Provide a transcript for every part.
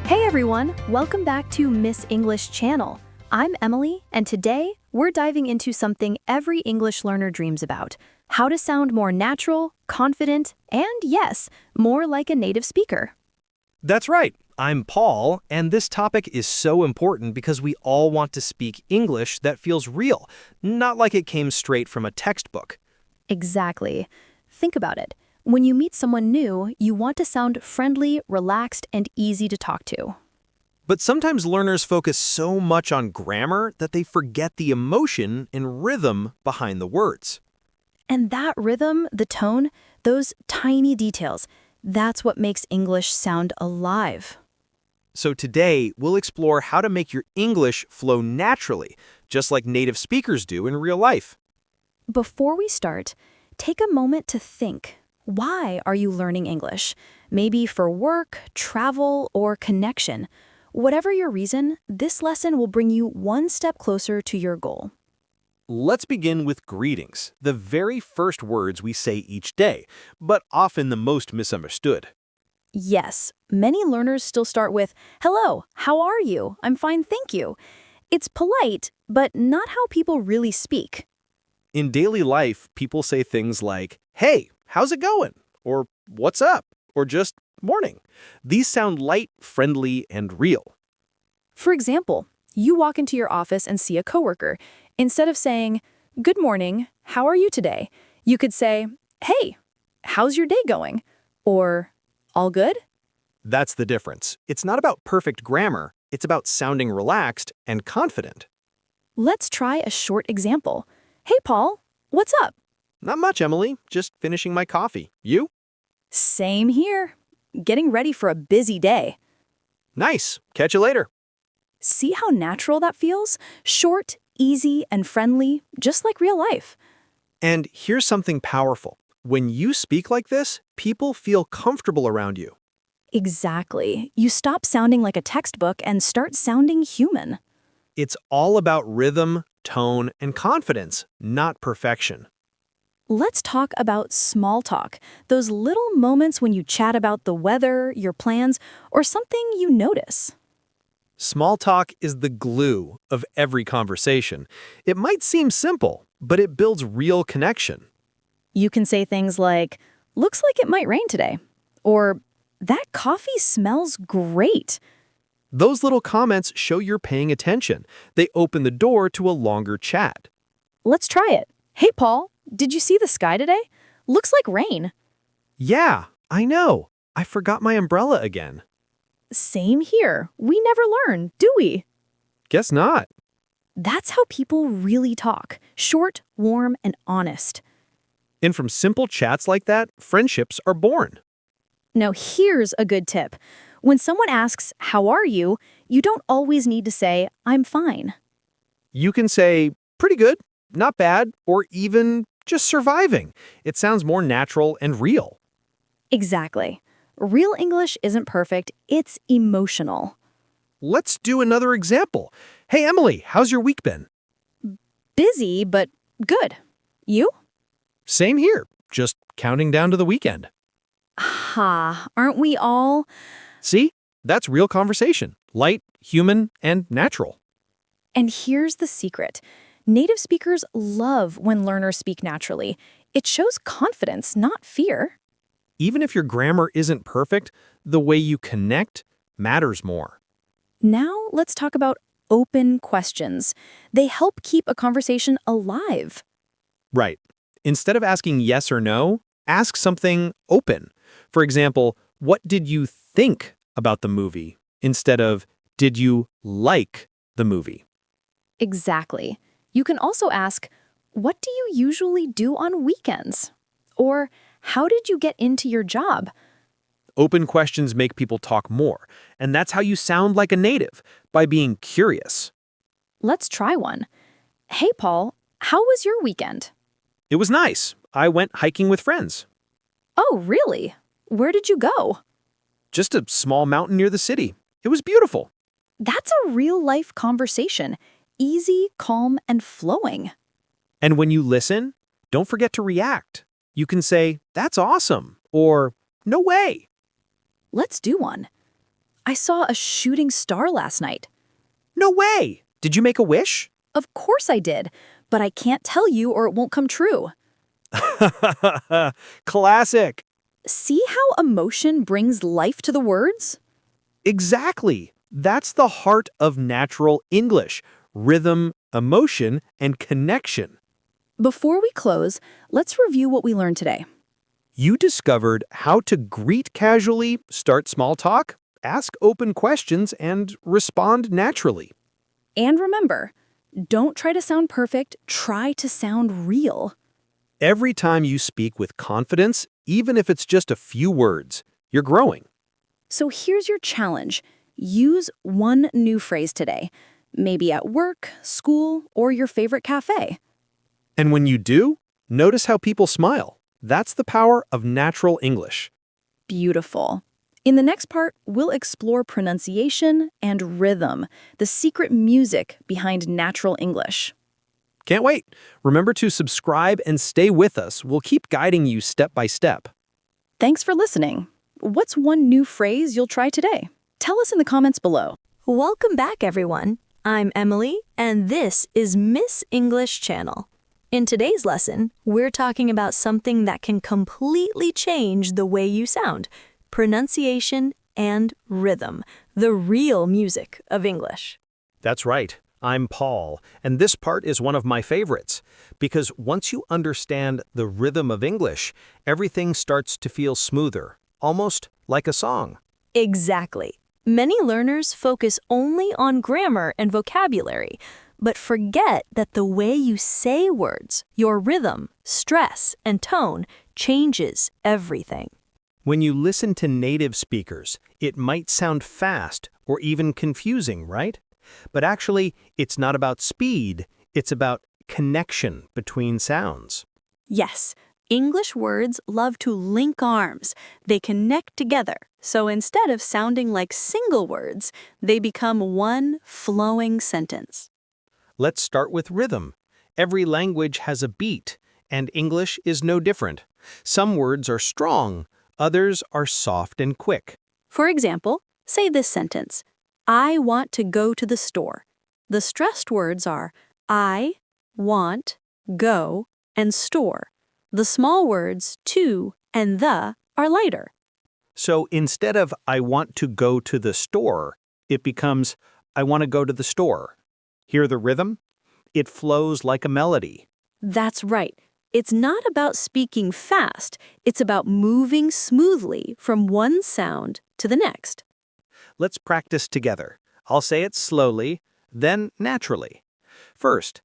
Hey everyone, welcome back to Miss English Channel. I'm Emily, and today we're diving into something every English learner dreams about: how to sound more natural, confident, and yes, more like a native speaker. That's right. I'm Paul, and this topic is so important because we all want to speak English that feels real, not like it came straight from a textbook. Exactly. Think about it. When you meet someone new, you want to sound friendly, relaxed, and easy to talk to. But sometimes learners focus so much on grammar that they forget the emotion and rhythm behind the words. And that rhythm, the tone, those tiny details, that's what makes English sound alive. So today, we'll explore how to make your English flow naturally, just like native speakers do in real life. Before we start, take a moment to think. Why are you learning English? Maybe for work, travel, or connection. Whatever your reason, this lesson will bring you one step closer to your goal. Let's begin with greetings, the very first words we say each day, but often the most misunderstood. Yes, many learners still start with, "Hello, how are you? I'm fine, thank you." It's polite, but not how people really speak. In daily life, people say things like, "Hey, how's it going?" Or "What's up?" Or just "Morning." These sound light, friendly, and real. For example, you walk into your office and see a coworker. Instead of saying, "Good morning, how are you today?" you could say, "Hey, how's your day going?" Or, "All good?" That's the difference. It's not about perfect grammar, it's about sounding relaxed and confident. Let's try a short example. "Hey, Paul, what's up?" Not much, Emily. Just finishing my coffee. You? "Same here. Getting ready for a busy day." Nice. Catch you later. See how natural that feels? Short, easy, and friendly, just like real life. And here's something powerful. When you speak like this, people feel comfortable around you. Exactly. You stop sounding like a textbook and start sounding human. It's all about rhythm, tone, and confidence, not perfection. Let's talk about small talk, those little moments when you chat about the weather, your plans, or something you notice. Small talk is the glue of every conversation. It might seem simple, but it builds real connection. You can say things like, "Looks like it might rain today," or "That coffee smells great." Those little comments show you're paying attention. They open the door to a longer chat. Let's try it. "Hey, Paul, did you see the sky today? Looks like rain." Yeah, I know. I forgot my umbrella again. Same here. We never learn, do we? Guess not. That's how people really talk. Short, warm, and honest. And from simple chats like that, friendships are born. Now, here's a good tip. When someone asks, "How are you?" you don't always need to say, "I'm fine." You can say, pretty good, not bad, or even just surviving. It sounds more natural and real. Exactly. Real English isn't perfect, it's emotional. Let's do another example. Hey, Emily, how's your week been? Busy, but good. You? Same here, just counting down to the weekend. Ha, aren't we all? See? That's real conversation. Light, human, and natural. And here's the secret. Native speakers love when learners speak naturally. It shows confidence, not fear. Even if your grammar isn't perfect, the way you connect matters more. Now let's talk about open questions. They help keep a conversation alive. Right. Instead of asking yes or no, ask something open. For example, what did you think about the movie? Instead of, did you like the movie? Exactly. You can also ask, "What do you usually do on weekends?" Or, "How did you get into your job?" Open questions make people talk more, and that's how you sound like a native, by being curious. Let's try one. "Hey, Paul, how was your weekend?" It was nice. I went hiking with friends. "Oh, really? Where did you go?" Just a small mountain near the city. It was beautiful. That's a real-life conversation. Easy, calm, and flowing. And when you listen, don't forget to react. You can say, "That's awesome," or "No way." Let's do one. I saw a shooting star last night. No way! Did you make a wish? Of course I did, but I can't tell you or it won't come true. Classic. See how emotion brings life to the words? Exactly. That's the heart of natural English: rhythm, emotion, and connection. Before we close, let's review what we learned today. You discovered how to greet casually, start small talk, ask open questions, and respond naturally. And remember, don't try to sound perfect, try to sound real. Every time you speak with confidence, even if it's just a few words, you're growing. So here's your challenge. Use one new phrase today, maybe at work, school, or your favorite cafe. And when you do, notice how people smile. That's the power of natural English. Beautiful. In the next part, we'll explore pronunciation and rhythm, the secret music behind natural English. Can't wait. Remember to subscribe and stay with us. We'll keep guiding you step by step. Thanks for listening. What's one new phrase you'll try today? Tell us in the comments below. Welcome back, everyone. I'm Emily, and this is Miss English Channel. In today's lesson, we're talking about something that can completely change the way you sound: pronunciation and rhythm, the real music of English. That's right. I'm Paul, and this part is one of my favorites, because once you understand the rhythm of English, everything starts to feel smoother, almost like a song. Exactly. Many learners focus only on grammar and vocabulary, but forget that the way you say words, your rhythm, stress, and tone changes everything. When you listen to native speakers, it might sound fast or even confusing, right? But actually, it's not about speed, it's about connection between sounds. Yes, English words love to link arms. They connect together. So instead of sounding like single words, they become one flowing sentence. Let's start with rhythm. Every language has a beat, and English is no different. Some words are strong, others are soft and quick. For example, say this sentence: I want to go to the store. The stressed words are I, want, go, and store. The small words to and the are lighter. So instead of I want to go to the store, it becomes I want to go to the store. Hear the rhythm? It flows like a melody. That's right. It's not about speaking fast. It's about moving smoothly from one sound to the next. Let's practice together. I'll say it slowly, then naturally. First,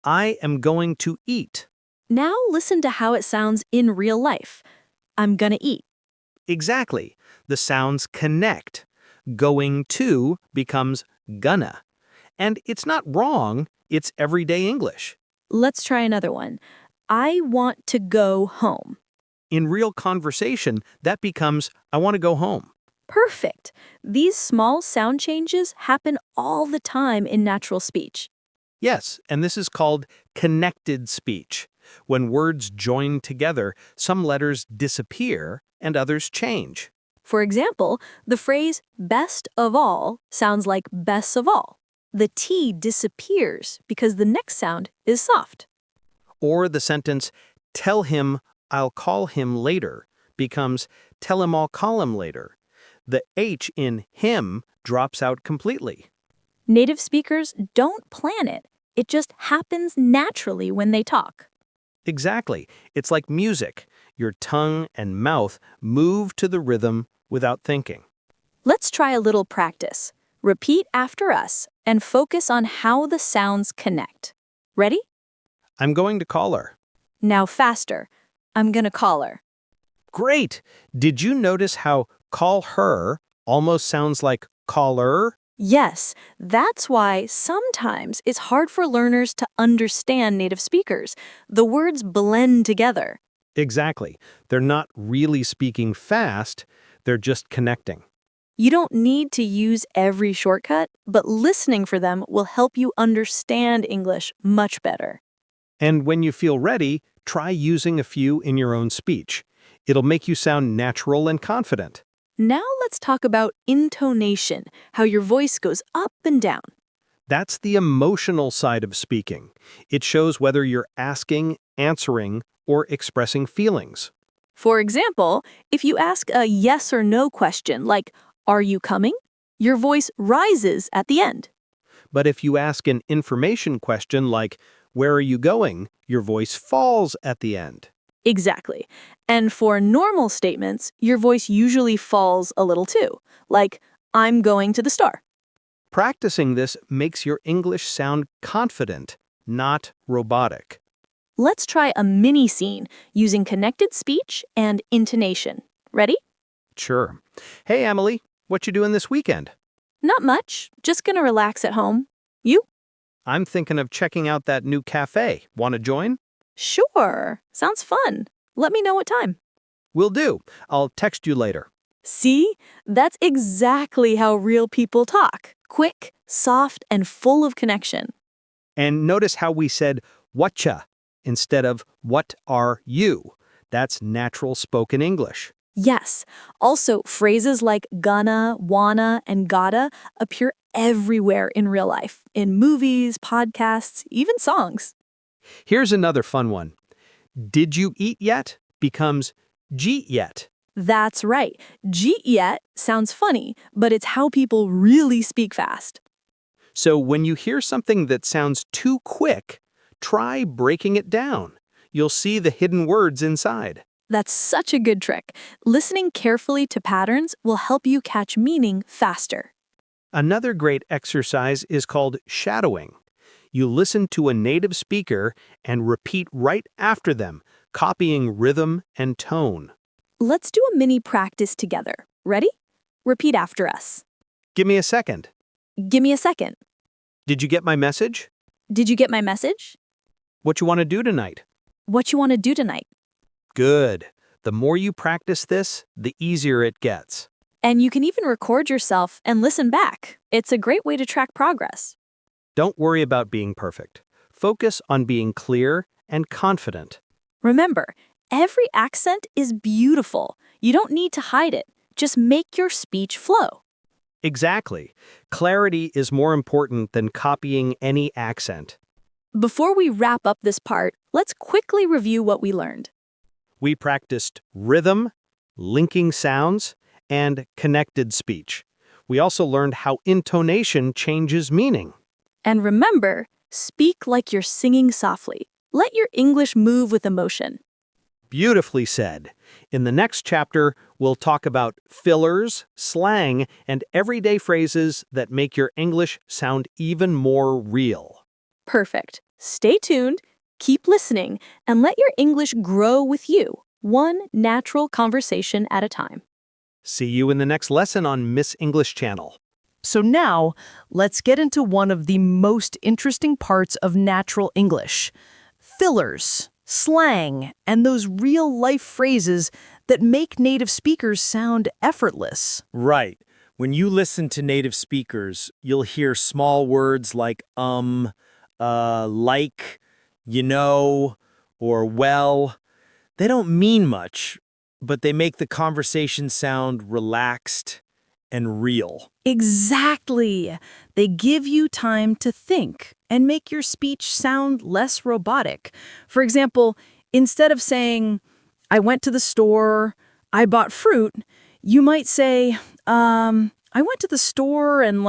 I am going to eat. Now listen to how it sounds in real life. I'm gonna eat. Exactly. The sounds connect. Going to becomes gonna. And it's not wrong, it's everyday English. Let's try another one. I want to go home. In real conversation, that becomes I want to go home. Perfect. These small sound changes happen all the time in natural speech. Yes, and this is called connected speech. When words join together, some letters disappear and others change. For example, the phrase best of all sounds like best of all. The T disappears because the next sound is soft. Or the sentence, tell him I'll call him later, becomes tell him I'll call him later. The H in him drops out completely. Native speakers don't plan it. It just happens naturally when they talk. Exactly. It's like music. Your tongue and mouth move to the rhythm without thinking. Let's try a little practice. Repeat after us and focus on how the sounds connect. Ready? I'm going to call her. Now faster. I'm gonna call her. Great! Did you notice how call her almost sounds like caller? Yes, that's why sometimes it's hard for learners to understand native speakers. The words blend together. Exactly. They're not really speaking fast, they're just connecting. You don't need to use every shortcut, but listening for them will help you understand English much better. And when you feel ready, try using a few in your own speech. It'll make you sound natural and confident. Now let's talk about intonation, how your voice goes up and down. That's the emotional side of speaking. It shows whether you're asking, answering, or expressing feelings. For example, if you ask a yes or no question like, "Are you coming?" your voice rises at the end. But if you ask an information question like, "Where are you going?" your voice falls at the end. Exactly. And for normal statements, your voice usually falls a little too, like, "I'm going to the store." Practicing this makes your English sound confident, not robotic. Let's try a mini scene using connected speech and intonation. Ready? Sure. Hey, Emily, what you doing this weekend? Not much. Just gonna relax at home. You? I'm thinking of checking out that new cafe. Want to join? Sure. Sounds fun. Let me know what time. Will do. I'll text you later. See? That's exactly how real people talk. Quick, soft, and full of connection. And notice how we said whatcha instead of what are you. That's natural spoken English. Yes. Also, phrases like gonna, wanna, and gotta appear everywhere in real life, in movies, podcasts, even songs. Here's another fun one. Did you eat yet becomes jeet yet. That's right. Jeet yet sounds funny, but it's how people really speak fast. So when you hear something that sounds too quick, try breaking it down. You'll see the hidden words inside. That's such a good trick. Listening carefully to patterns will help you catch meaning faster. Another great exercise is called shadowing. You listen to a native speaker and repeat right after them, copying rhythm and tone. Let's do a mini practice together. Ready? Repeat after us. Give me a second. Give me a second. Did you get my message? Did you get my message? What you want to do tonight? What you want to do tonight? Good. The more you practice this, the easier it gets. And you can even record yourself and listen back. It's a great way to track progress. Don't worry about being perfect. Focus on being clear and confident. Remember, every accent is beautiful. You don't need to hide it. Just make your speech flow. Exactly. Clarity is more important than copying any accent. Before we wrap up this part, let's quickly review what we learned. We practiced rhythm, linking sounds, and connected speech. We also learned how intonation changes meaning. And remember, speak like you're singing softly. Let your English move with emotion. Beautifully said. In the next chapter, we'll talk about fillers, slang, and everyday phrases that make your English sound even more real. Perfect. Stay tuned, keep listening, and let your English grow with you, one natural conversation at a time. See you in the next lesson on Miss English Channel. So now, let's get into one of the most interesting parts of natural English: fillers, slang, and those real-life phrases that make native speakers sound effortless. Right. When you listen to native speakers, you'll hear small words like like, you know, or well. They don't mean much, but they make the conversation sound relaxed and real. Exactly. They give you time to think and make your speech sound less robotic. For example, instead of saying, "I went to the store, I bought fruit," you might say, "I went to the store and,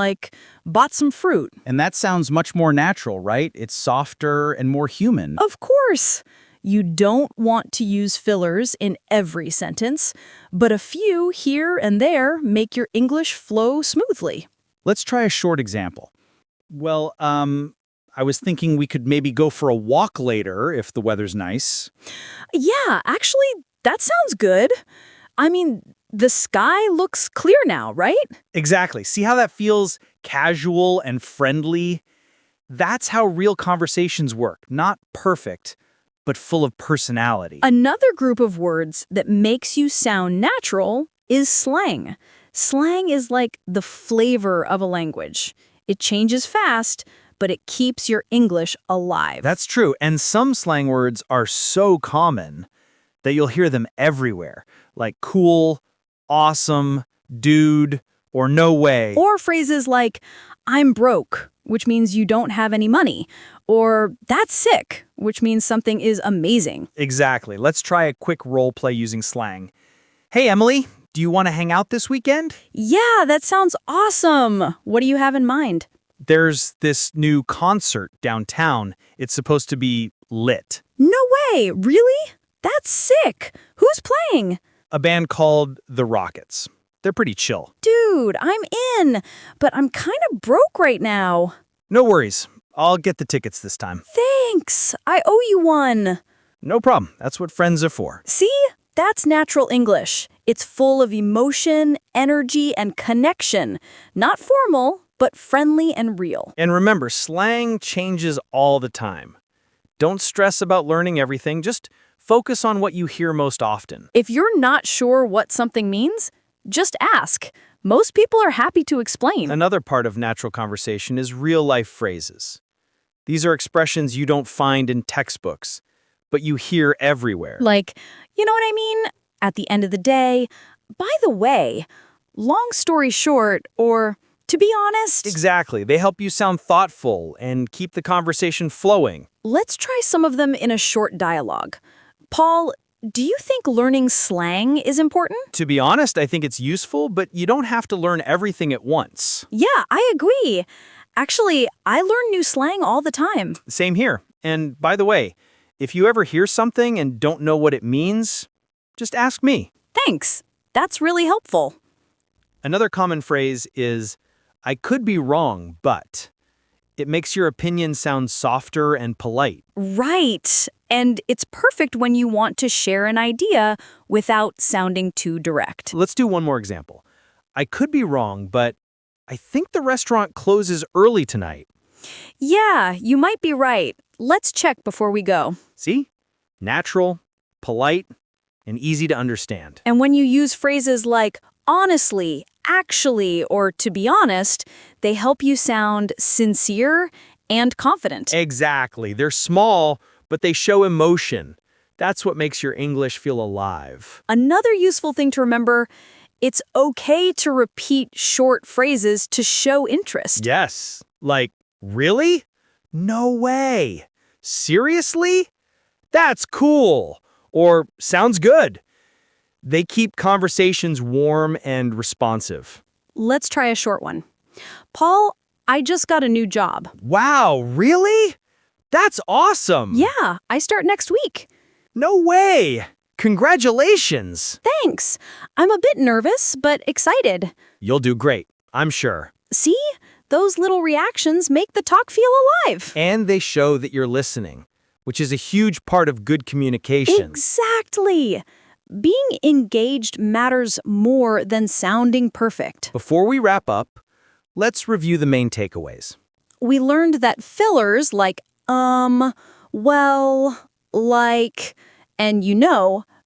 bought some fruit." And that sounds much more natural, right? It's softer and more human. Of course. You don't want to use fillers in every sentence, but a few here and there make your English flow smoothly. Let's try a short example. Well, I was thinking we could maybe go for a walk later if the weather's nice. Yeah, actually, that sounds good. I mean, the sky looks clear now, right? Exactly. See how that feels casual and friendly? That's how real conversations work. Not perfect, but full of personality. Another group of words that makes you sound natural is slang. Slang is like the flavor of a language. It changes fast, but it keeps your English alive. That's true. And some slang words are so common that you'll hear them everywhere, like cool, awesome, dude, or no way. Or phrases like, I'm broke, which means you don't have any money. Or that's sick, which means something is amazing. Exactly. Let's try a quick role play using slang. Hey, Emily, do you want to hang out this weekend? Yeah, that sounds awesome. What do you have in mind? There's this new concert downtown. It's supposed to be lit. No way, really? That's sick. Who's playing? A band called The Rockets. They're pretty chill. Dude, I'm in, but I'm kind of broke right now. No worries. I'll get the tickets this time. Thanks. I owe you one. No problem. That's what friends are for. See? That's natural English. It's full of emotion, energy, and connection. Not formal, but friendly and real. And remember, slang changes all the time. Don't stress about learning everything. Just focus on what you hear most often. If you're not sure what something means, just ask. Most people are happy to explain. Another part of natural conversation is real-life phrases. These are expressions you don't find in textbooks, but you hear everywhere. Like, you know what I mean? At the end of the day, by the way, long story short, or to be honest, Exactly. They help you sound thoughtful and keep the conversation flowing. let's try some of them in a short dialogue. Paul, do you think learning slang is important? To be honest, I think it's useful, but you don't have to learn everything at once. Yeah, I agree. Actually, I learn new slang all the time. Same here. And by the way, if you ever hear something and don't know what it means, just ask me. Thanks. That's really helpful. Another common phrase is, I could be wrong, but. It makes your opinion sound softer and polite. Right. And it's perfect when you want to share an idea without sounding too direct. Let's do one more example. I could be wrong, but I think the restaurant closes early tonight. Yeah, you might be right. Let's check before we go. See? Natural, polite, and easy to understand. And when you use phrases like honestly, actually, or to be honest, they help you sound sincere and confident. Exactly. They're small, but they show emotion. That's what makes your English feel alive. Another useful thing to remember, it's okay to repeat short phrases to show interest. Yes. Like, really? No way. Seriously? That's cool. Or sounds good. They keep conversations warm and responsive. Let's try a short one. Paul, I just got a new job. Wow, really? That's awesome. Yeah, I start next week. No way. Congratulations. Thanks. I'm a bit nervous, but excited. You'll do great, I'm sure. See? Those little reactions make the talk feel alive. And they show that you're listening, which is a huge part of good communication. Exactly. Being engaged matters more than sounding perfect. Before we wrap up, let's review the main takeaways. We learned that fillers like well, like, and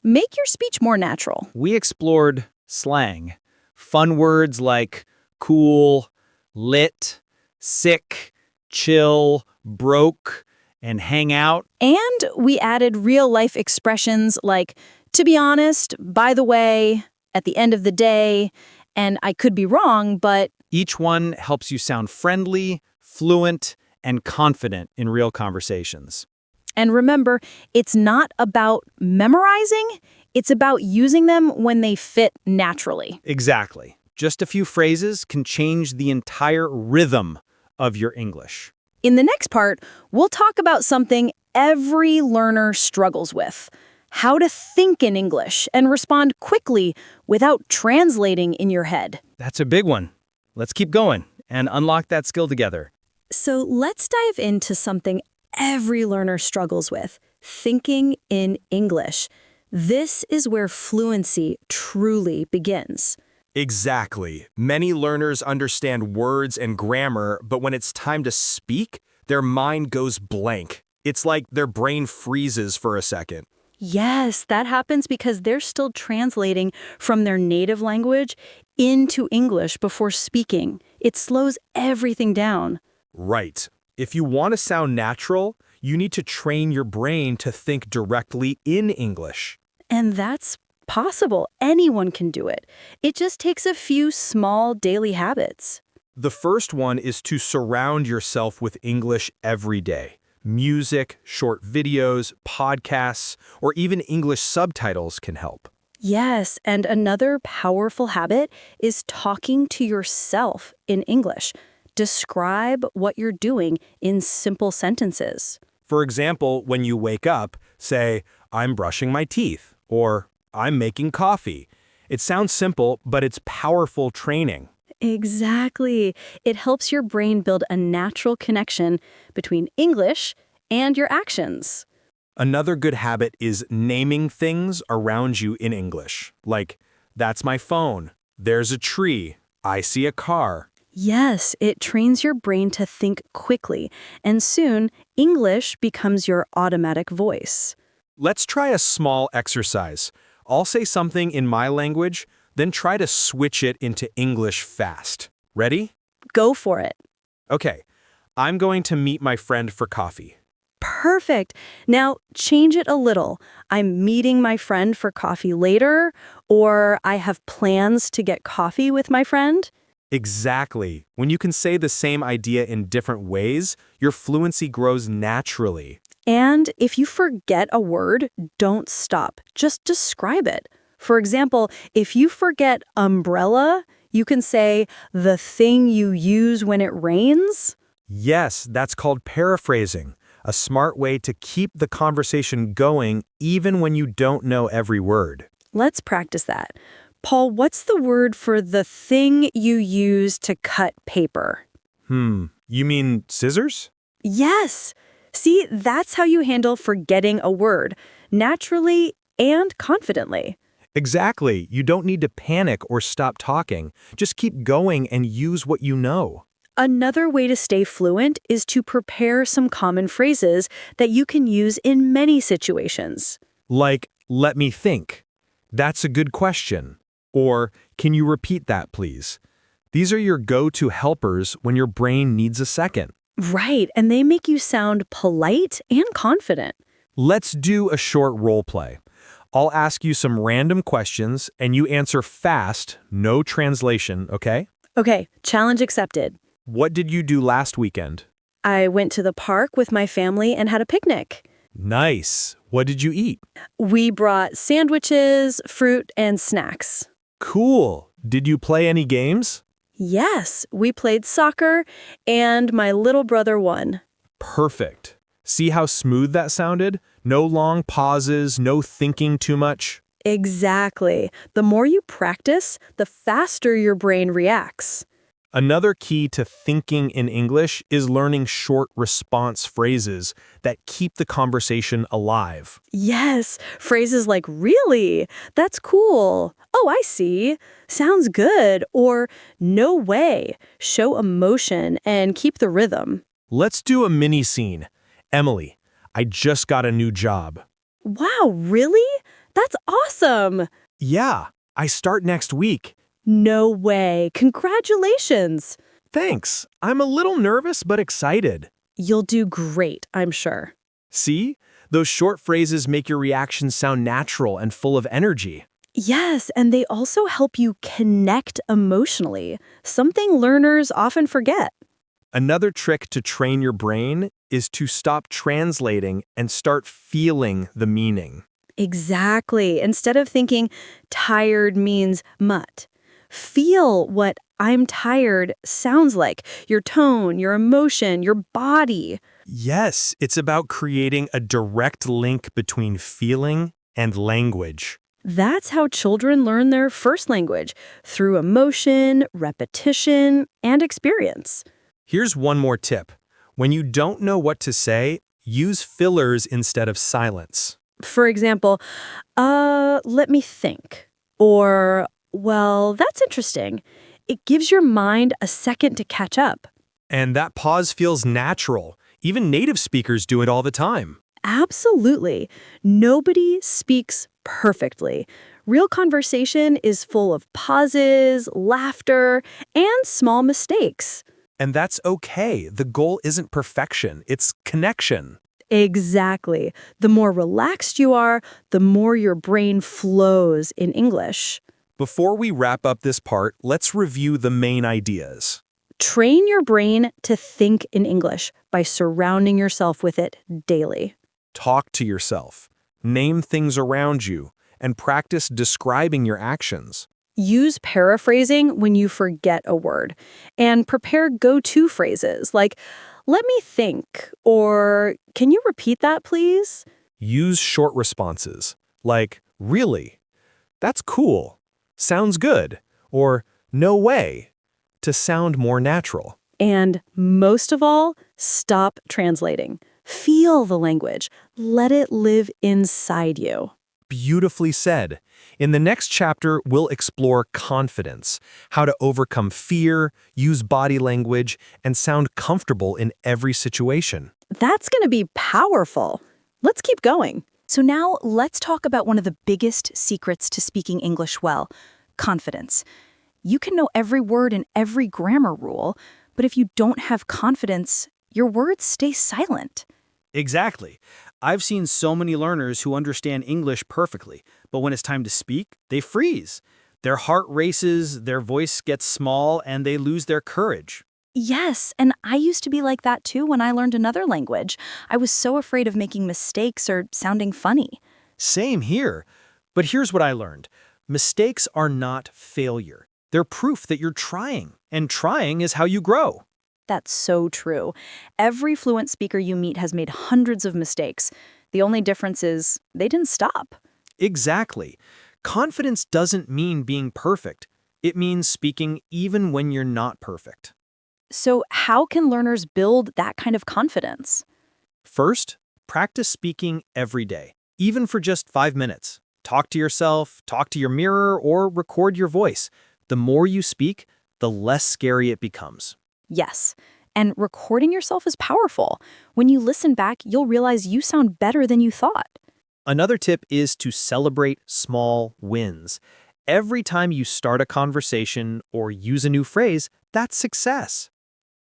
make your speech more natural. We explored slang, fun words like cool, lit, sick, chill, broke, and hang out. And we added real-life expressions like, to be honest, by the way, at the end of the day, and I could be wrong, but... Each one helps you sound friendly, fluent, and confident in real conversations. And remember, it's not about memorizing, it's about using them when they fit naturally. Exactly. Just a few phrases can change the entire rhythm of your English. In the next part, we'll talk about something every learner struggles with: how to think in English and respond quickly without translating in your head. That's a big one. Let's keep going and unlock that skill together. So let's dive into something every learner struggles with: thinking in English. This is where fluency truly begins. Exactly. Many learners understand words and grammar, but when it's time to speak, their mind goes blank. It's like their brain freezes for a second. Yes, that happens because they're still translating from their native language into English before speaking. It slows everything down. Right. If you want to sound natural, you need to train your brain to think directly in English. And that's possible. Anyone can do it. It just takes a few small daily habits. The first one is to surround yourself with English every day. Music, short videos, podcasts, or even English subtitles can help. Yes, and another powerful habit is talking to yourself in English. Describe what you're doing in simple sentences. For example, when you wake up, say, "I'm brushing my teeth," or "I'm making coffee." It sounds simple, but it's powerful training. Exactly. It helps your brain build a natural connection between English and your actions. Another good habit is naming things around you in English, like, "That's my phone," "There's a tree," "I see a car." Yes, it trains your brain to think quickly, and soon English becomes your automatic voice. Let's try a small exercise. I'll say something in my language, then try to switch it into English fast. Ready? Go for it. Okay, I'm going to meet my friend for coffee. Perfect. Now change it a little. I'm meeting my friend for coffee later, or I have plans to get coffee with my friend. Exactly. When you can say the same idea in different ways, your fluency grows naturally. And if you forget a word, don't stop. Just describe it. For example, if you forget umbrella, you can say the thing you use when it rains. Yes, that's called paraphrasing, a smart way to keep the conversation going even when you don't know every word. Let's practice that. Paul, what's the word for the thing you use to cut paper? You mean scissors? Yes. See, that's how you handle forgetting a word, naturally and confidently. Exactly. You don't need to panic or stop talking. Just keep going and use what you know. Another way to stay fluent is to prepare some common phrases that you can use in many situations. Like, "Let me think." "That's a good question." Or, "Can you repeat that, please?" These are your go-to helpers when your brain needs a second. Right, and they make you sound polite and confident. Let's do a short role play. I'll ask you some random questions and you answer fast, no translation, okay? Okay, challenge accepted. What did you do last weekend? I went to the park with my family and had a picnic. Nice. What did you eat? We brought sandwiches, fruit, and snacks. Cool. Did you play any games? Yes, we played soccer, and my little brother won. Perfect. See how smooth that sounded? No long pauses, no thinking too much. Exactly. The more you practice, the faster your brain reacts. Another key to thinking in English is learning short response phrases that keep the conversation alive. Yes, phrases like really, that's cool, oh, I see, sounds good, or no way, show emotion and keep the rhythm. Let's do a mini scene. Emily, I just got a new job. Wow, really? That's awesome. Yeah, I start next week. No way, congratulations. Thanks. I'm a little nervous but excited. You'll do great, I'm sure. See? Those short phrases make your reactions sound natural and full of energy. Yes, and they also help you connect emotionally, something learners often forget. Another trick to train your brain is to stop translating and start feeling the meaning. Exactly. Instead of thinking tired means mutt, feel what I'm tired sounds like, your tone, your emotion, your body. Yes, it's about creating a direct link between feeling and language. That's how children learn their first language, through emotion, repetition, and experience. Here's one more tip. When you don't know what to say, use fillers instead of silence. For example, let me think. Or, well, that's interesting. It gives your mind a second to catch up. And that pause feels natural. Even native speakers do it all the time. Absolutely. Nobody speaks perfectly. Real conversation is full of pauses, laughter, and small mistakes. And that's okay. The goal isn't perfection, it's connection. Exactly. The more relaxed you are, the more your brain flows in English. Before we wrap up this part, let's review the main ideas. Train your brain to think in English by surrounding yourself with it daily. Talk to yourself. Name things around you, and practice describing your actions. Use paraphrasing when you forget a word, and prepare go-to phrases like, let me think, or can you repeat that, please? Use short responses, like, really? That's cool. Sounds good. Or, no way, to sound more natural. And most of all, stop translating. Feel the language. Let it live inside you. Beautifully said. In the next chapter, we'll explore confidence, how to overcome fear, use body language, and sound comfortable in every situation. That's going to be powerful. Let's keep going. So now let's talk about one of the biggest secrets to speaking English well, confidence. You can know every word and every grammar rule, but if you don't have confidence, your words stay silent. Exactly. I've seen so many learners who understand English perfectly, but when it's time to speak, they freeze. Their heart races, their voice gets small, and they lose their courage. Yes, and I used to be like that too when I learned another language. I was so afraid of making mistakes or sounding funny. Same here. But here's what I learned. Mistakes are not failure. They're proof that you're trying, and trying is how you grow. That's so true. Every fluent speaker you meet has made hundreds of mistakes. The only difference is they didn't stop. Exactly. Confidence doesn't mean being perfect. It means speaking even when you're not perfect. So how can learners build that kind of confidence? First, practice speaking every day, even for just 5 minutes. Talk to yourself, talk to your mirror, or record your voice. The more you speak, the less scary it becomes. Yes, and recording yourself is powerful. When you listen back, you'll realize you sound better than you thought. Another tip is to celebrate small wins. Every time you start a conversation or use a new phrase, that's success.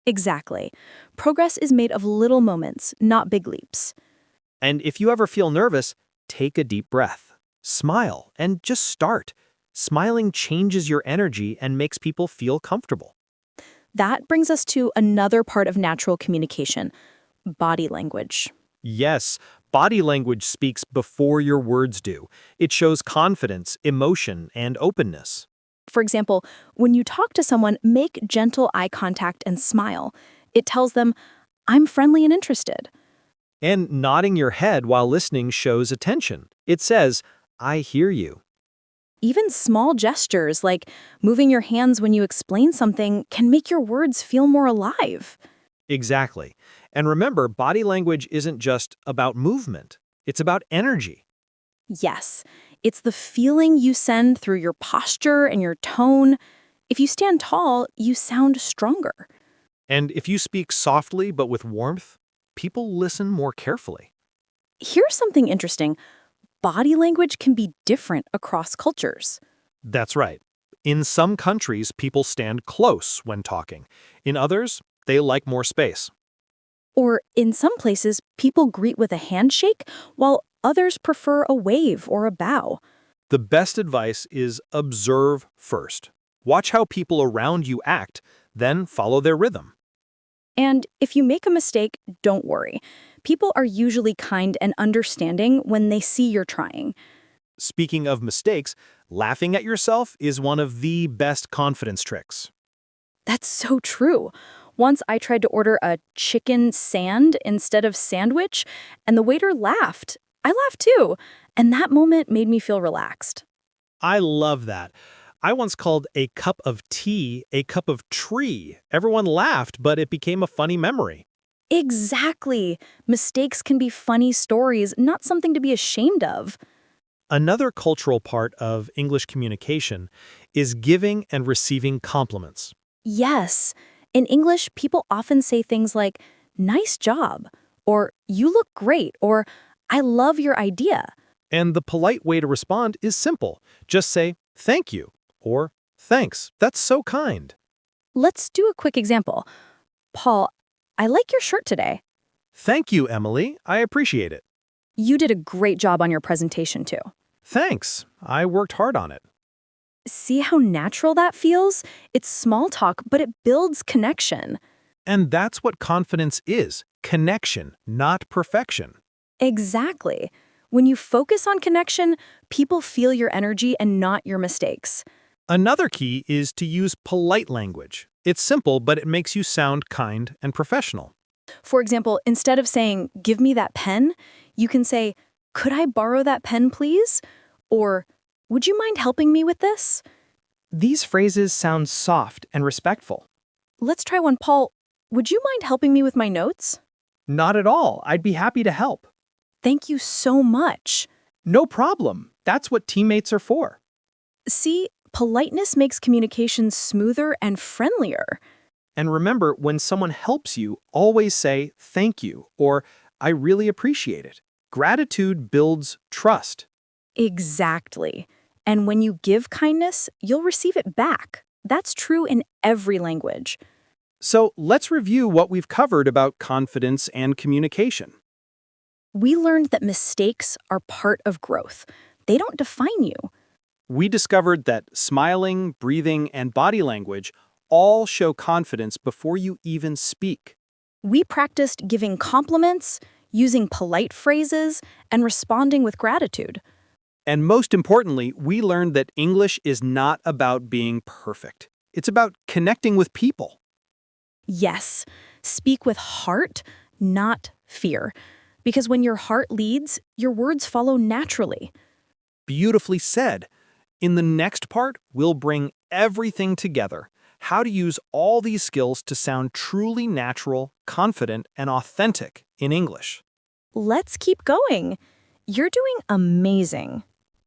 Exactly. Progress is made of little moments, not big leaps. And if you ever feel nervous, take a deep breath. Smile and just start. Smiling changes your energy and makes people feel comfortable. That brings us to another part of natural communication, body language. Yes, body language speaks before your words do. It shows confidence, emotion, and openness. For example, when you talk to someone, make gentle eye contact and smile. It tells them, I'm friendly and interested. And nodding your head while listening shows attention. It says, I hear you. Even small gestures like moving your hands when you explain something can make your words feel more alive. Exactly. And remember, body language isn't just about movement. It's about energy. Yes, it's the feeling you send through your posture and your tone. If you stand tall, you sound stronger. And if you speak softly but with warmth, people listen more carefully. Here's something interesting. Body language can be different across cultures. That's right. In some countries, people stand close when talking. In others, they like more space. Or in some places, people greet with a handshake, while others prefer a wave or a bow. The best advice is observe first. Watch how people around you act, then follow their rhythm. And if you make a mistake, don't worry. People are usually kind and understanding when they see you're trying. Speaking of mistakes, laughing at yourself is one of the best confidence tricks. That's so true. Once I tried to order a chicken sand instead of sandwich, and the waiter laughed. I laughed too, and that moment made me feel relaxed. I love that. I once called a cup of tea a cup of tree. Everyone laughed, but it became a funny memory. Exactly. Mistakes can be funny stories, not something to be ashamed of. Another cultural part of English communication is giving and receiving compliments. Yes. In English, people often say things like, nice job, or you look great, or I love your idea. And the polite way to respond is simple. Just say, thank you, or thanks, that's so kind. Let's do a quick example. Paul, I like your shirt today. Thank you, Emily. I appreciate it. You did a great job on your presentation, too. Thanks. I worked hard on it. See how natural that feels? It's small talk, but it builds connection. And that's what confidence is. Connection, not perfection. Exactly. When you focus on connection, people feel your energy and not your mistakes. Another key is to use polite language. It's simple, but it makes you sound kind and professional. For example, instead of saying, "Give me that pen," you can say, "Could I borrow that pen, please?" Or, "Would you mind helping me with this?" These phrases sound soft and respectful. Let's try one, Paul. "Would you mind helping me with my notes?" Not at all. I'd be happy to help. Thank you so much. No problem. That's what teammates are for. See, politeness makes communication smoother and friendlier. And remember, when someone helps you, always say thank you or I really appreciate it. Gratitude builds trust. Exactly. And when you give kindness, you'll receive it back. That's true in every language. So let's review what we've covered about confidence and communication. We learned that mistakes are part of growth. They don't define you. We discovered that smiling, breathing, and body language all show confidence before you even speak. We practiced giving compliments, using polite phrases, and responding with gratitude. And most importantly, we learned that English is not about being perfect. It's about connecting with people. Yes, speak with heart, not fear. Because when your heart leads, your words follow naturally. Beautifully said. In the next part, we'll bring everything together. How to use all these skills to sound truly natural, confident, and authentic in English. Let's keep going. You're doing amazing.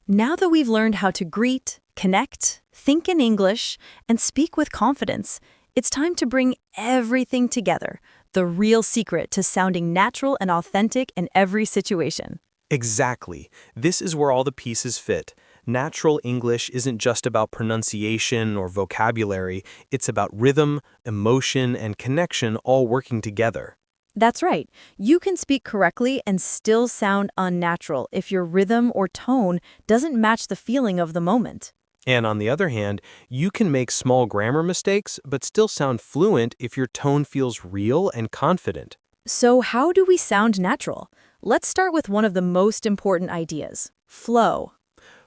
Now that we've learned how to greet, connect, think in English, and speak with confidence, it's time to bring everything together. The real secret to sounding natural and authentic in every situation. Exactly. This is where all the pieces fit. Natural English isn't just about pronunciation or vocabulary, it's about rhythm, emotion, and connection all working together. That's right. You can speak correctly and still sound unnatural if your rhythm or tone doesn't match the feeling of the moment. And on the other hand, you can make small grammar mistakes but still sound fluent if your tone feels real and confident. So how do we sound natural? Let's start with one of the most important ideas, flow.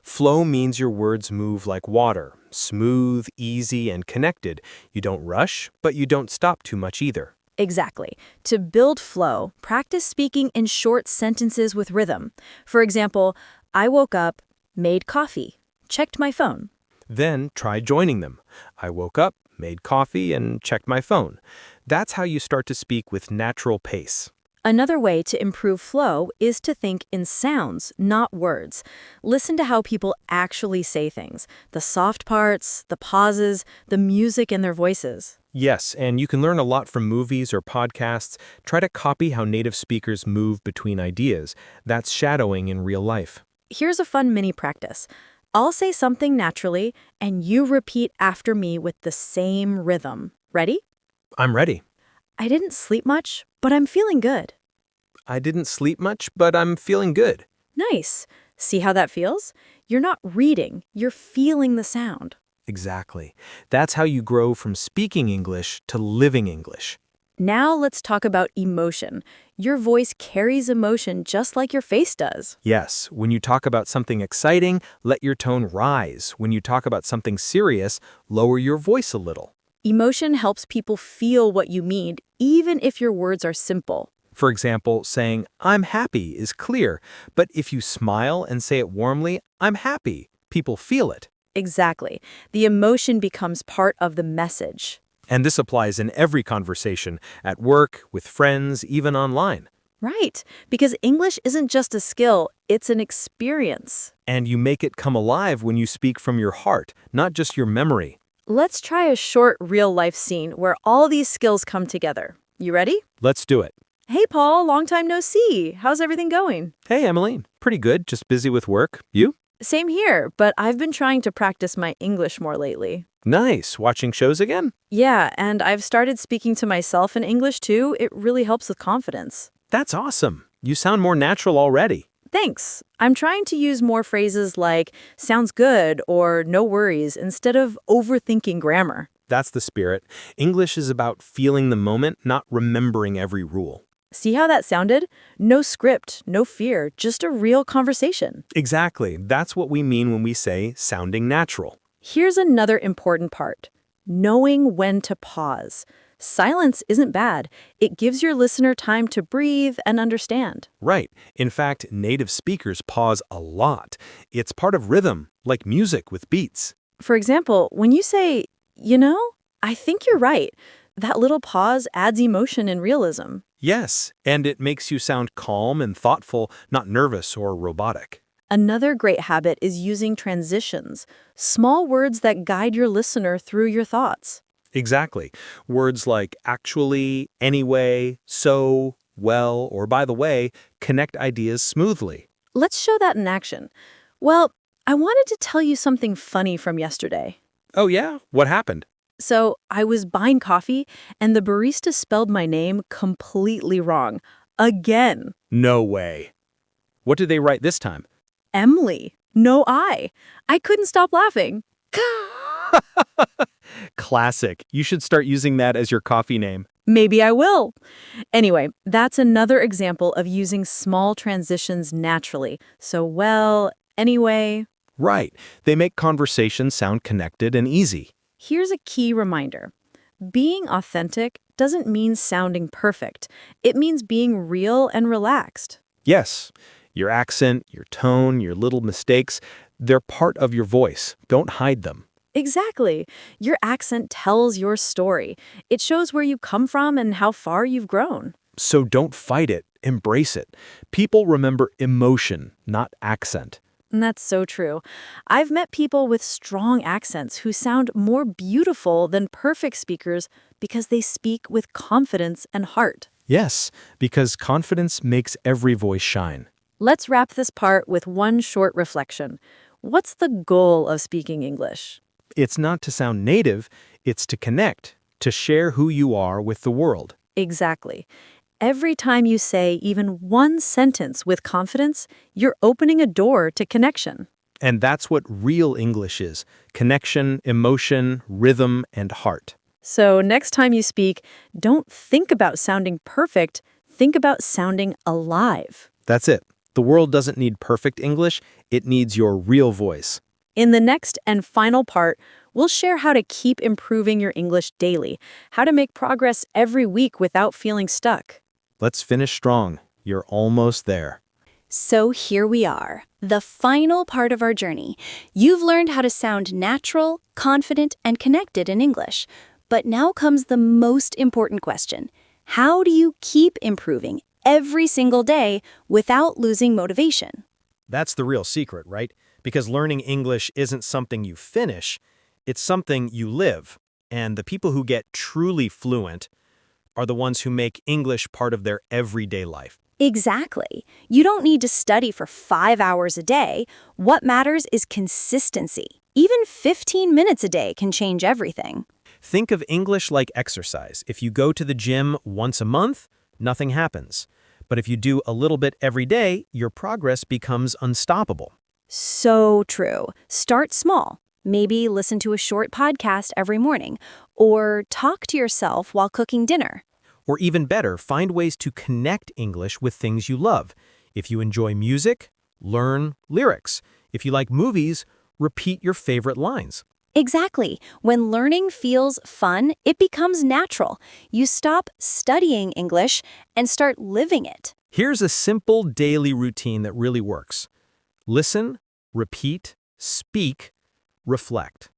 Flow means your words move like water, smooth, easy, and connected. You don't rush, but you don't stop too much either. Exactly. To build flow, practice speaking in short sentences with rhythm. For example, I woke up, made coffee, checked my phone. Then try joining them. I woke up, made coffee, and checked my phone. That's how you start to speak with natural pace. Another way to improve flow is to think in sounds, not words. Listen to how people actually say things, the soft parts, the pauses, the music in their voices. Yes, and you can learn a lot from movies or podcasts. Try to copy how native speakers move between ideas. That's shadowing in real life. Here's a fun mini practice. I'll say something naturally, and you repeat after me with the same rhythm. Ready? I'm ready. I didn't sleep much, but I'm feeling good. I didn't sleep much, but I'm feeling good. Nice. See how that feels? You're not reading, you're feeling the sound. Exactly. That's how you grow from speaking English to living English. Now let's talk about emotion. Your voice carries emotion just like your face does. Yes, when you talk about something exciting, let your tone rise. When you talk about something serious, lower your voice a little. Emotion helps people feel what you mean, even if your words are simple. For example, saying, I'm happy is clear, but if you smile and say it warmly, I'm happy, people feel it. Exactly. The emotion becomes part of the message. And this applies in every conversation, at work, with friends, even online. Right, because English isn't just a skill, it's an experience. And you make it come alive when you speak from your heart, not just your memory. Let's try a short real-life scene where all these skills come together. You ready? Let's do it. Hey, Paul, long time no see. How's everything going? Hey, Emily. Pretty good, just busy with work. You? Same here, but I've been trying to practice my English more lately. Nice. Watching shows again? Yeah, and I've started speaking to myself in English too. It really helps with confidence. That's awesome. You sound more natural already. Thanks. I'm trying to use more phrases like sounds good or no worries instead of overthinking grammar. That's the spirit. English is about feeling the moment, not remembering every rule. See how that sounded? No script, no fear, just a real conversation. Exactly. That's what we mean when we say sounding natural. Here's another important part. Knowing when to pause. Silence isn't bad. It gives your listener time to breathe and understand. Right. In fact, native speakers pause a lot. It's part of rhythm, like music with beats. For example, when you say, I think you're right, that little pause adds emotion and realism. Yes, and it makes you sound calm and thoughtful, not nervous or robotic. Another great habit is using transitions, small words that guide your listener through your thoughts. Exactly. Words like actually, anyway, so, well, or by the way connect ideas smoothly. Let's show that in action. Well, I wanted to tell you something funny from yesterday. Oh yeah? What happened? So I was buying coffee, and the barista spelled my name completely wrong. Again. No way. What did they write this time? Emily. No I. I couldn't stop laughing. Classic. You should start using that as your coffee name. Maybe I will. Anyway, that's another example of using small transitions naturally. So, well, anyway. Right. They make conversations sound connected and easy. Here's a key reminder. Being authentic doesn't mean sounding perfect. It means being real and relaxed. Yes. Your accent, your tone, your little mistakes, they're part of your voice. Don't hide them. Exactly. Your accent tells your story. It shows where you come from and how far you've grown. So don't fight it. Embrace it. People remember emotion, not accent. And that's so true. I've met people with strong accents who sound more beautiful than perfect speakers because they speak with confidence and heart. Yes, because confidence makes every voice shine. Let's wrap this part with one short reflection. What's the goal of speaking English? It's not to sound native, it's to connect, to share who you are with the world. Exactly. Every time you say even one sentence with confidence, you're opening a door to connection. And that's what real English is: connection, emotion, rhythm, and heart. So next time you speak, don't think about sounding perfect, think about sounding alive. That's it. The world doesn't need perfect English, it needs your real voice. In the next and final part, we'll share how to keep improving your English daily, how to make progress every week without feeling stuck. Let's finish strong. You're almost there. So here we are, the final part of our journey. You've learned how to sound natural, confident, and connected in English. But now comes the most important question. How do you keep improving every single day without losing motivation? That's the real secret, right? Because learning English isn't something you finish, it's something you live. And the people who get truly fluent are the ones who make English part of their everyday life. Exactly. You don't need to study for 5 hours a day. What matters is consistency. Even 15 minutes a day can change everything. Think of English like exercise. If you go to the gym once a month, nothing happens. But if you do a little bit every day, your progress becomes unstoppable. So true. Start small. Maybe listen to a short podcast every morning, or talk to yourself while cooking dinner. Or even better, find ways to connect English with things you love. If you enjoy music, learn lyrics. If you like movies, repeat your favorite lines. Exactly. When learning feels fun, it becomes natural. You stop studying English and start living it. Here's a simple daily routine that really works. Listen, repeat, speak, reflect.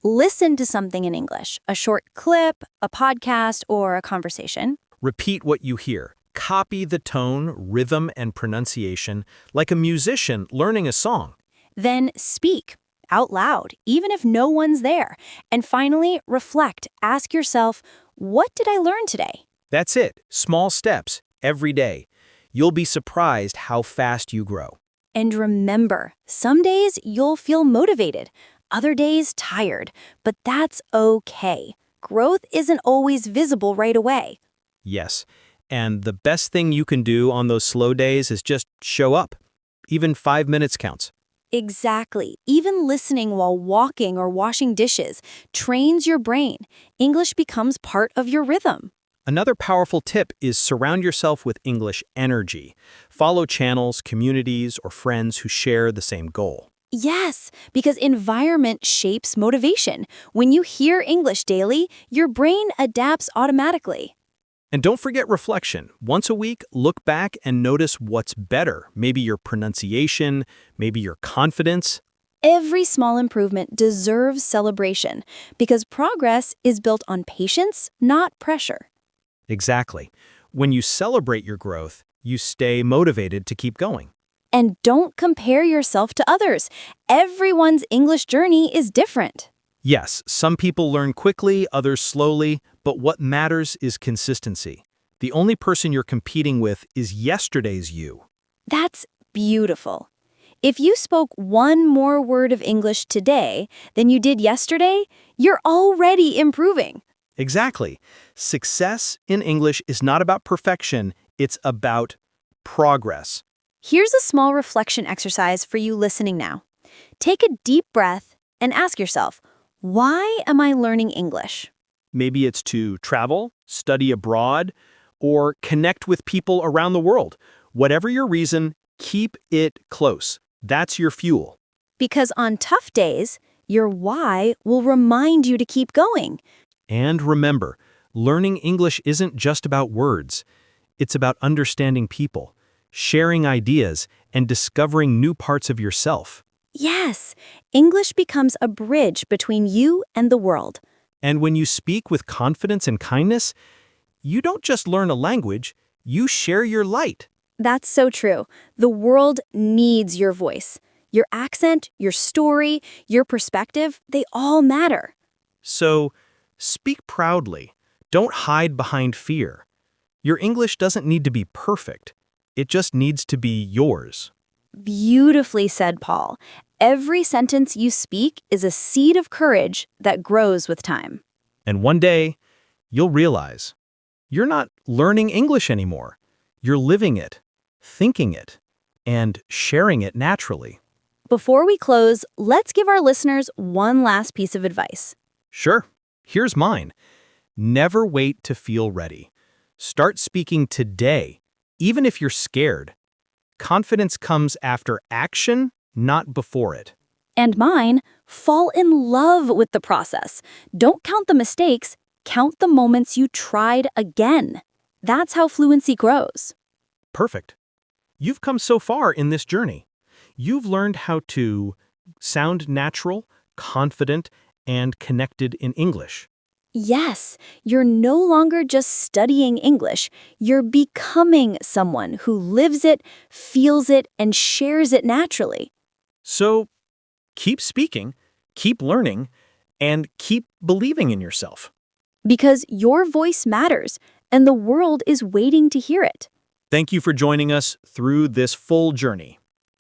Listen to something in English, a short clip, a podcast, or a conversation. Repeat what you hear. Copy the tone, rhythm, and pronunciation like a musician learning a song. Then speak out loud, even if no one's there. And finally, reflect. Ask yourself, what did I learn today? That's it. Small steps, every day. You'll be surprised how fast you grow. And remember, some days you'll feel motivated, other days tired, but that's okay. Growth isn't always visible right away. Yes, And the best thing you can do on those slow days is just show up. Even 5 minutes counts. Exactly. Even listening while walking or washing dishes trains your brain. English becomes part of your rhythm. Another powerful tip is surround yourself with English energy. Follow channels, communities, or friends who share the same goal. Yes, because environment shapes motivation. When you hear English daily, your brain adapts automatically. And don't forget reflection. Once a week, look back and notice what's better. Maybe your pronunciation, maybe your confidence. Every small improvement deserves celebration because progress is built on patience, not pressure. Exactly. When you celebrate your growth, you stay motivated to keep going. And don't compare yourself to others. Everyone's English journey is different. Yes, some people learn quickly, others slowly, but what matters is consistency. The only person you're competing with is yesterday's you. That's beautiful. If you spoke one more word of English today than you did yesterday, you're already improving. Exactly. Success in English is not about perfection, it's about progress. Here's a small reflection exercise for you listening now. Take a deep breath and ask yourself, why am I learning English? Maybe it's to travel, study abroad, or connect with people around the world. Whatever your reason, keep it close. That's your fuel. Because on tough days, your why will remind you to keep going. And remember, learning English isn't just about words. It's about understanding people, sharing ideas, and discovering new parts of yourself. Yes, English becomes a bridge between you and the world. And when you speak with confidence and kindness, you don't just learn a language, you share your light. That's so true. The world needs your voice. Your accent, your story, your perspective, they all matter. So, speak proudly. Don't hide behind fear. Your English doesn't need to be perfect. It just needs to be yours. Beautifully said, Paul. Every sentence you speak is a seed of courage that grows with time. And one day, you'll realize you're not learning English anymore. You're living it, thinking it, and sharing it naturally. Before we close, let's give our listeners one last piece of advice. Sure, here's mine. Never wait to feel ready. Start speaking today, even if you're scared. Confidence comes after action, not before it. And mine, fall in love with the process. Don't count the mistakes, count the moments you tried again. That's how fluency grows. Perfect. You've come so far in this journey. You've learned how to sound natural, confident, and connected in English. Yes, you're no longer just studying English. You're becoming someone who lives it, feels it, and shares it naturally. So, keep speaking, keep learning, and keep believing in yourself. Because your voice matters, and the world is waiting to hear it. Thank you for joining us through this full journey.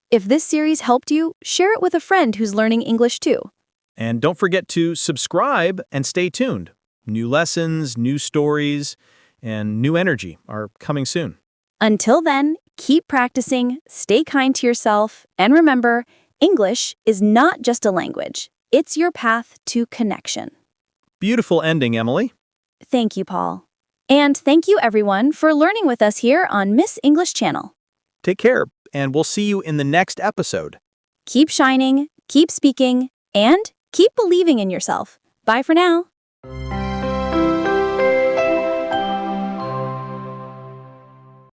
If this series helped you, share it with a friend who's learning English too. And don't forget to subscribe and stay tuned. New lessons, new stories, and new energy are coming soon. Until then, keep practicing, stay kind to yourself, and remember, English is not just a language. It's your path to connection. Beautiful ending, Emily. Thank you, Paul. And thank you, everyone, for learning with us here on Miss English Channel. Take care, and we'll see you in the next episode. Keep shining, keep speaking, and keep believing in yourself. Bye for now.